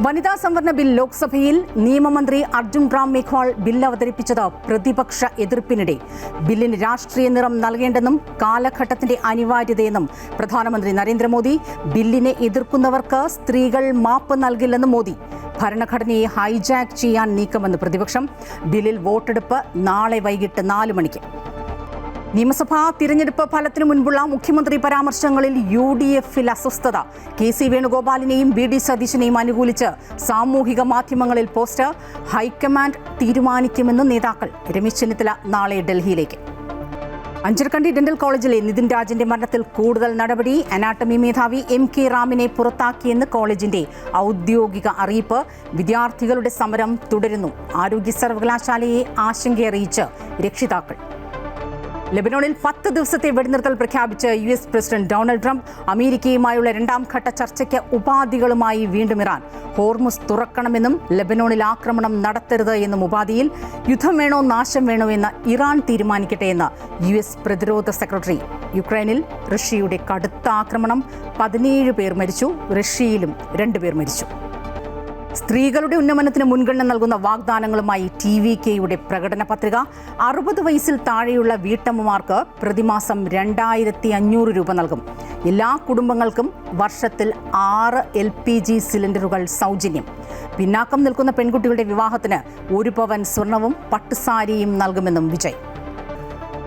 വനിതാ സംവരണ ബിൽ ലോക്സഭയിൽ നിയമമന്ത്രി അർജുൻ റാം മേഘ്വാൾ ബിൽ അവതരിപ്പിച്ചത് പ്രതിപക്ഷ എതിർപ്പിനിടെ ബില്ലിന് രാഷ്ട്രീയ നിറം നൽകേണ്ടെന്നും കാലഘട്ടത്തിന്റെ അനിവാര്യതയെന്നും പ്രധാനമന്ത്രി നരേന്ദ്രമോദി. ബില്ലിനെ എതിർക്കുന്നവർക്ക് സ്ത്രീകൾ മാപ്പ് നൽകില്ലെന്നും മോദി. ഭരണഘടനയെ ഹൈജാക്ക് ചെയ്യാൻ നീക്കമെന്ന് പ്രതിപക്ഷം. ബില്ലിൽ വോട്ടെടുപ്പ് നാളെ വൈകിട്ട് 4 മണിക്ക്. നിയമസഭാ തിരഞ്ഞെടുപ്പ് ഫലത്തിനു മുൻപുള്ള മുഖ്യമന്ത്രി പരാമർശങ്ങളിൽ UDF-ൽ അസ്വസ്ഥത. KC വേണുഗോപാലിനെയും VD സതീശനെയും അനുകൂലിച്ച് സാമൂഹിക മാധ്യമങ്ങളിൽ പോസ്റ്റ്. ഹൈക്കമാൻഡ് തീരുമാനിക്കുമെന്ന് നേതാക്കൾ. രമേശ് ചെന്നിത്തല നാളെ ഡൽഹിയിലേക്ക്. അഞ്ചരക്കണ്ടി ഡെന്റൽ കോളേജിലെ നിതിൻ രാജിന്റെ മരണത്തിൽ കൂടുതൽ നടപടി. അനാട്ടമി മേധാവി MK റാമിനെ പുറത്താക്കിയെന്ന് കോളേജിന്റെ ഔദ്യോഗിക അറിയിപ്പ്. വിദ്യാർത്ഥികളുടെ സമരം തുടരുന്നു. ആരോഗ്യ സർവകലാശാലയെ ആശങ്കയറിയിച്ച് രക്ഷിതാക്കൾ. ലെബനോണിൽ 10 ദിവസത്തെ വെടിനിർത്തൽ പ്രഖ്യാപിച്ച് US പ്രസിഡന്റ് ഡൊണാൾഡ് ട്രംപ്. അമേരിക്കയുമായുള്ള 2ാം ഘട്ട ചർച്ചയ്ക്ക് ഉപാധികളുമായി വീണ്ടും ഇറാൻ. ഹോർമുസ് തുറക്കണമെന്നും ലെബനോണിൽ ആക്രമണം നടത്തരുത് എന്നും ഉപാധിയിൽ. യുദ്ധം വേണോ നാശം വേണോ എന്ന് ഇറാൻ തീരുമാനിക്കട്ടെ എന്ന് US പ്രതിരോധ സെക്രട്ടറി. യുക്രൈനിൽ റഷ്യയുടെ കടുത്ത ആക്രമണം. 17 പേർ മരിച്ചു. റഷ്യയിലും 2 പേർ മരിച്ചു. സ്ത്രീകളുടെ ഉന്നമനത്തിന് മുൻഗണന നൽകുന്ന വാഗ്ദാനങ്ങളുമായി TVKയുടെ പ്രകടന പത്രിക. 60 വയസ്സിൽ താഴെയുള്ള വീട്ടമ്മമാർക്ക് പ്രതിമാസം 2500 രൂപ നൽകും. എല്ലാ കുടുംബങ്ങൾക്കും വർഷത്തിൽ 6 LPG സിലിണ്ടറുകൾ സൗജന്യം. പിന്നാക്കം നിൽക്കുന്ന പെൺകുട്ടികളുടെ വിവാഹത്തിന് 1 പവൻ സ്വർണവും പട്ടുസാരിയും നൽകുമെന്നും വിജയ്.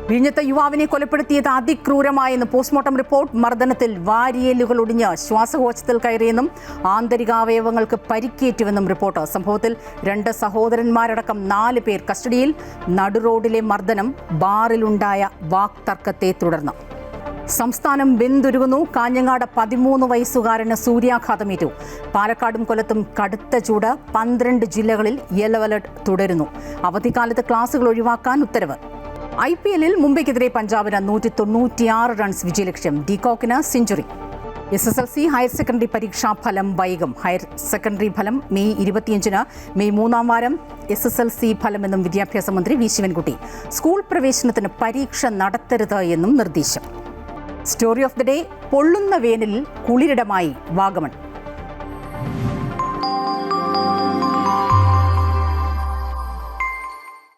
വിഴിഞ്ഞത്ത് യുവാവിനെ കൊലപ്പെടുത്തിയത് അതിക്രൂരമായെന്ന് പോസ്റ്റ്മോർട്ടം റിപ്പോർട്ട്. മർദ്ദനത്തിൽ വാരിയേലുകൾ ഒടിഞ്ഞ് ശ്വാസകോശത്തിൽ കയറിയെന്നും ആന്തരികാവയവങ്ങൾക്ക് പരിക്കേറ്റുവെന്നും റിപ്പോർട്ട്. സംഭവത്തിൽ 2 സഹോദരന്മാരടക്കം 4 പേർ കസ്റ്റഡിയിൽ. നടുറോഡിലെ മർദ്ദനം ബാറിലുണ്ടായ വാക്തർക്കത്തെ തുടർന്ന്. സംസ്ഥാനം വെന്തുരുകുന്നു. കാഞ്ഞങ്ങാട് 13 വയസ്സുകാരന് സൂര്യാഘാതമേറ്റു. പാലക്കാടും കൊല്ലത്തും കടുത്ത ചൂട്. 12 ജില്ലകളിൽ യെല്ലോ അലർട്ട് തുടരുന്നു. അവധിക്കാലത്ത് ക്ലാസുകൾ ഒഴിവാക്കാൻ ഉത്തരവ്. IPL-ൽ മുംബൈക്കെതിരെ പഞ്ചാബിന് 196 റൺസ് വിജയലക്ഷ്യം. ഡീകോക്കിന് സെഞ്ചുറി. SSLC ഹയർ സെക്കൻഡറി പരീക്ഷാ ഫലം വൈകും. ഹയർ സെക്കൻഡറി ഫലം മെയ് 25-ന്. മെയ് 3-ാം വാരം SSLC ഫലമെന്നും വിദ്യാഭ്യാസ മന്ത്രി വി ശിവൻകുട്ടി. സ്കൂൾ പ്രവേശനത്തിന് പരീക്ഷ നടത്തരുത് എന്നും നിർദ്ദേശം. Story of the day. പൊള്ളുന്ന വേനലിൽ കുളിരിടമായി വാഗമൺ.